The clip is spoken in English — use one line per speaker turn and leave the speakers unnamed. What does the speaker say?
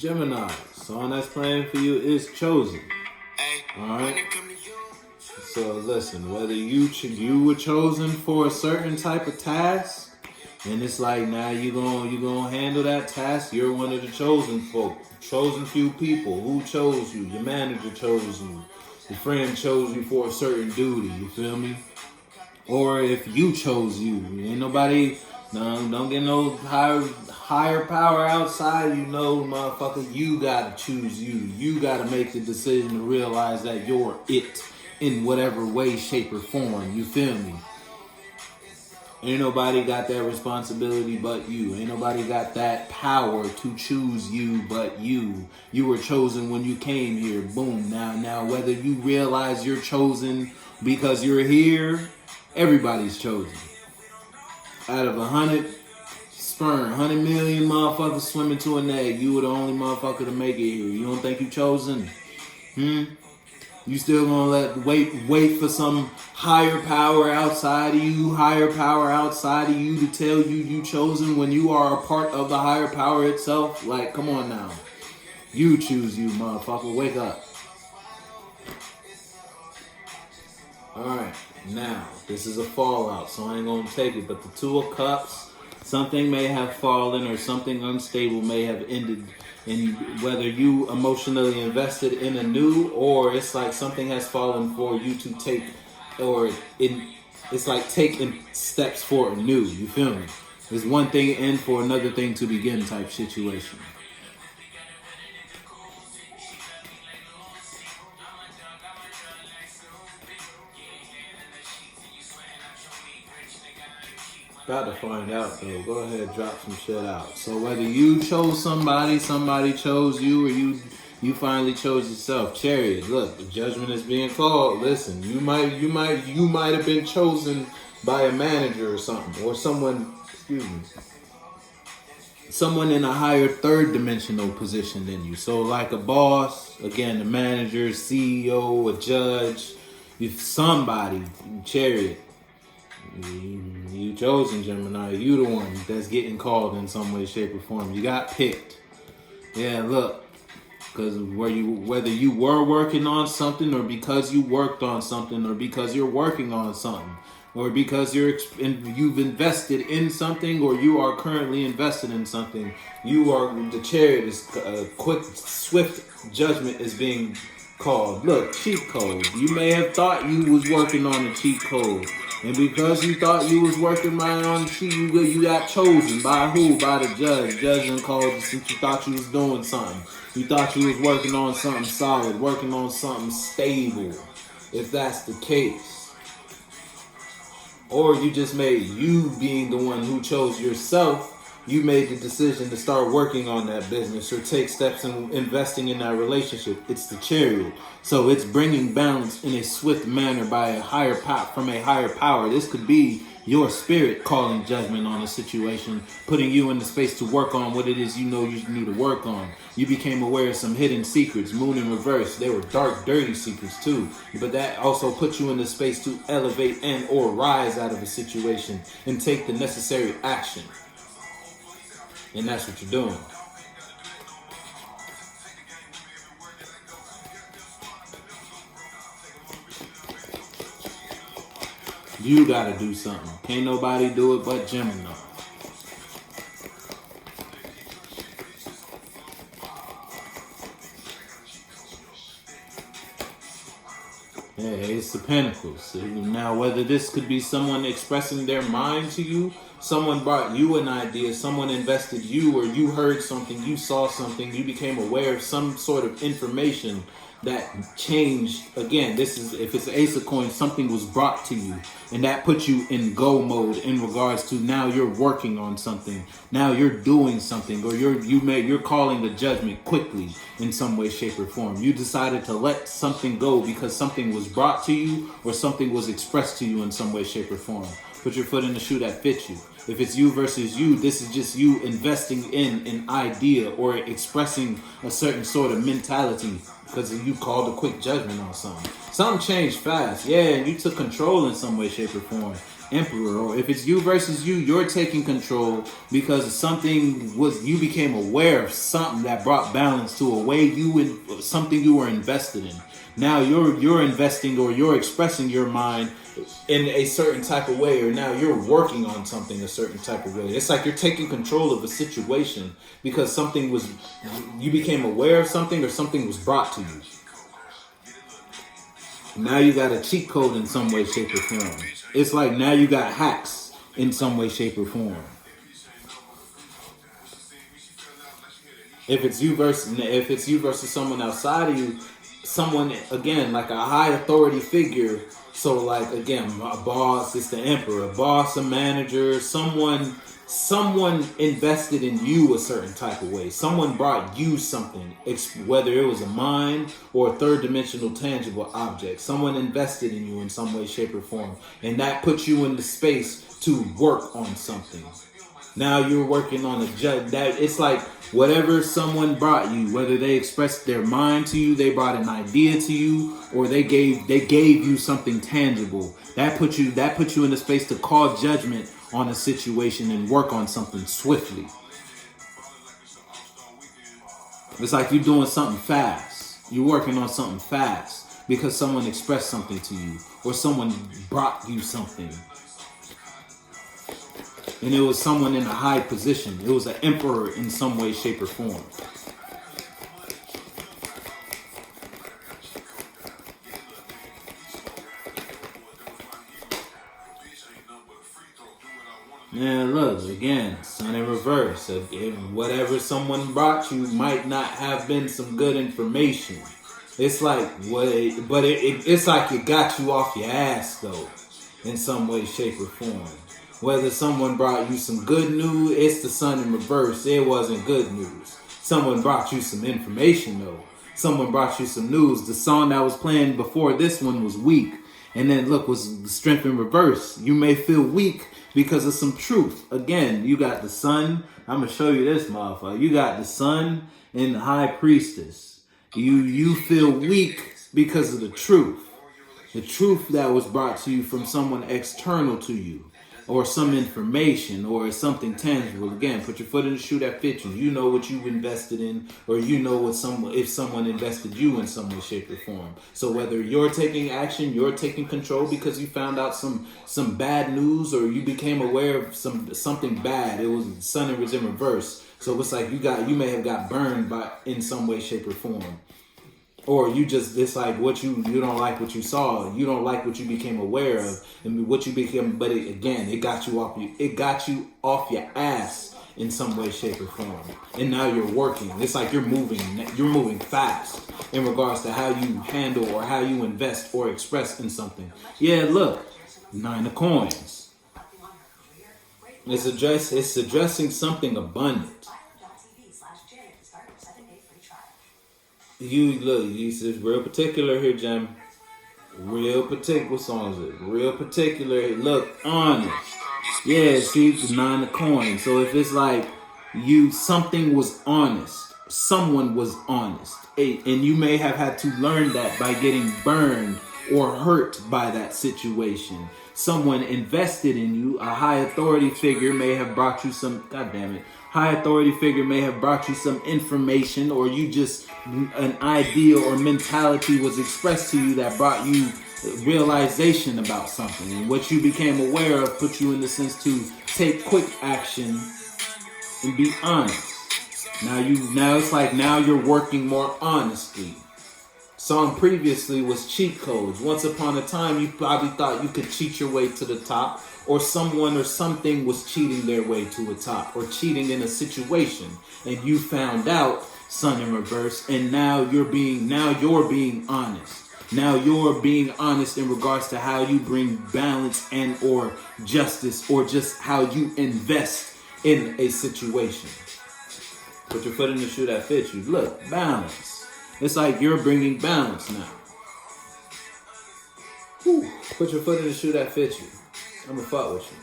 Gemini, song that's playing for you is Chosen. Alright? So listen, whether you were chosen for a certain type of task, and it's like now you gonna handle that task, you're one of the chosen folk. Chosen few people. Who chose you? Your manager chose you. Your friend chose you for a certain duty, you feel me? Or if you chose you, ain't nobody, no, don't get no higher power outside you, know, motherfucker. You gotta choose you. You gotta make the decision to realize that you're it in whatever way, shape, or form. You feel me? Ain't nobody got that responsibility but you. Ain't nobody got that power to choose you but you. You were chosen when you came here. Boom. Now, whether you realize you're chosen because you're here, everybody's chosen. Out of 100 sperm, 100 million motherfuckers swimming to an egg, you were the only motherfucker to make it here. You don't think you chosen? You still gonna wait for some higher power outside of you, to tell you chosen when you are a part of the higher power itself? Like, come on now. You choose you, motherfucker. Wake up. Alright, now, this is a fallout, so I ain't gonna take it, but the Two of Cups, something may have fallen or something unstable may have ended. And whether you emotionally invested in a new, or it's like something has fallen for you to take, or it's like taking steps for a new, you feel me? There's one thing end for another thing to begin type situation. About to find out though. Go ahead, drop some shit out. So whether you chose somebody chose you, or you finally chose yourself. Chariot, look, the judgment is being called. Listen, you might have been chosen by a manager or something, or someone in a higher third dimensional position than you. So like a boss, again, a manager, CEO, a judge, somebody, Chariot. You chosen, Gemini. You the one that's getting called in some way, shape, or form. You got picked. Yeah, look. Because whether you were working on something, or because you worked on something, or because you're working on something, or because you've invested in something, or you are currently invested in something, the Chariot is quick, swift judgment is being called. Look, cheat code. You may have thought you was working on a cheat code. And because you thought you was working on cheat, you got chosen by who? By the judge. Judge done called you since you thought you was doing something. You thought you was working on something solid, working on something stable, if that's the case. Or you just made, you being the one who chose yourself, you made the decision to start working on that business or take steps in investing in that relationship. It's the Chariot. So it's bringing balance in a swift manner from a higher power. This could be your spirit calling judgment on a situation, putting you in the space to work on what it is you know you need to work on. You became aware of some hidden secrets, moon in reverse. They were dark, dirty secrets too. But that also put you in the space to elevate and or rise out of a situation and take the necessary action. And that's what you're doing. You gotta do something. Can't nobody do it but Gemini. Yeah, Ace of Pentacles. Now, whether this could be someone expressing their mind to you, someone brought you an idea, someone invested you, or you heard something, you saw something, you became aware of some sort of information that changed. Again, this is, if it's Ace of Coins, something was brought to you, and that put you in go mode in regards to now you're working on something, now you're doing something, or you're calling the judgment quickly in some way, shape, or form. You decided to let something go because something was brought to you or something was expressed to you in some way, shape, or form. Put your foot in the shoe that fits you. If it's you versus you, this is just you investing in an idea or expressing a certain sort of mentality because you called a quick judgment on something. Something changed fast. Yeah, and you took control in some way, shape, or form. Emperor, or if it's you versus you, you're taking control because you became aware of something that brought balance to a way something you were invested in. Now you're investing, or you're expressing your mind in a certain type of way, or now you're working on something a certain type of way. It's like you're taking control of a situation because you became aware of something, or something was brought to you. Now you got a cheat code in some way, shape, or form. It's like now you got hacks in some way, shape, or form. If it's you versus someone outside of you, someone, again, like a high authority figure. So like, again, a boss is the emperor, a boss, a manager, someone invested in you a certain type of way. Someone brought you something, whether it was a mind or a third dimensional tangible object. Someone invested in you in some way, shape, or form. And that puts you in the space to work on something. Now you're working on it's like whatever someone brought you, whether they expressed their mind to you, they brought an idea to you, or they gave you something tangible. That put you in the space to call judgment on a situation and work on something swiftly. It's like you're doing something fast. You're working on something fast because someone expressed something to you, or someone brought you something. And it was someone in a high position. It was an emperor in some way, shape, or form. Yeah, look, again, sun in reverse. Whatever someone brought you might not have been some good information. It's like, it's like it got you off your ass, though, in some way, shape, or form. Whether someone brought you some good news, it's the sun in reverse. It wasn't good news. Someone brought you some information, though. Someone brought you some news. The song that was playing before this one was weak. And then look, was strength in reverse. You may feel weak because of some truth. Again, you got the sun. I'm going to show you this, motherfucker. You got the sun and the high priestess. You feel weak because of the truth. The truth that was brought to you from someone external to you. Or some information, or something tangible. Again, put your foot in the shoe that fits you. You know what you invested in, or you know if someone invested you in some way, shape, or form. So whether you're taking action, you're taking control because you found out some bad news, or you became aware of something bad. It was sun was in reverse. So it's like you may have got burned in some way, shape, or form. Or it's like you don't like what you saw. You don't like what you became aware of, and what you became. But it got you off your ass in some way, shape, or form. And now you're working. It's like you're moving fast in regards to how you handle or how you invest or express in something. Yeah, look, 9 of coins. It's addressing something abundant. It's real particular here, Jim. Real particular. What song is it? Real particular. Look, honest. Yeah, see, the 9 of coins. So if it's like something was honest, someone was honest, and you may have had to learn that by getting burned or hurt by that situation. Someone invested in you. A high authority figure may have brought you some. God damn it. High authority figure may have brought you some information, or an idea or mentality was expressed to you that brought you realization about something. And what you became aware of put you in the sense to take quick action and be honest. Now it's like now you're working more honestly. Song previously was cheat codes. Once upon a time, you probably thought you could cheat your way to the top, or someone or something was cheating their way to a top, or cheating in a situation, and you found out, sun in reverse, and now you're being honest. Now you're being honest in regards to how you bring balance and or justice, or just how you invest in a situation. Put your foot in the shoe that fits you. Look, balance. It's like you're bringing balance now. Whew. Put your foot in the shoe that fits you. I'm gonna fuck with you.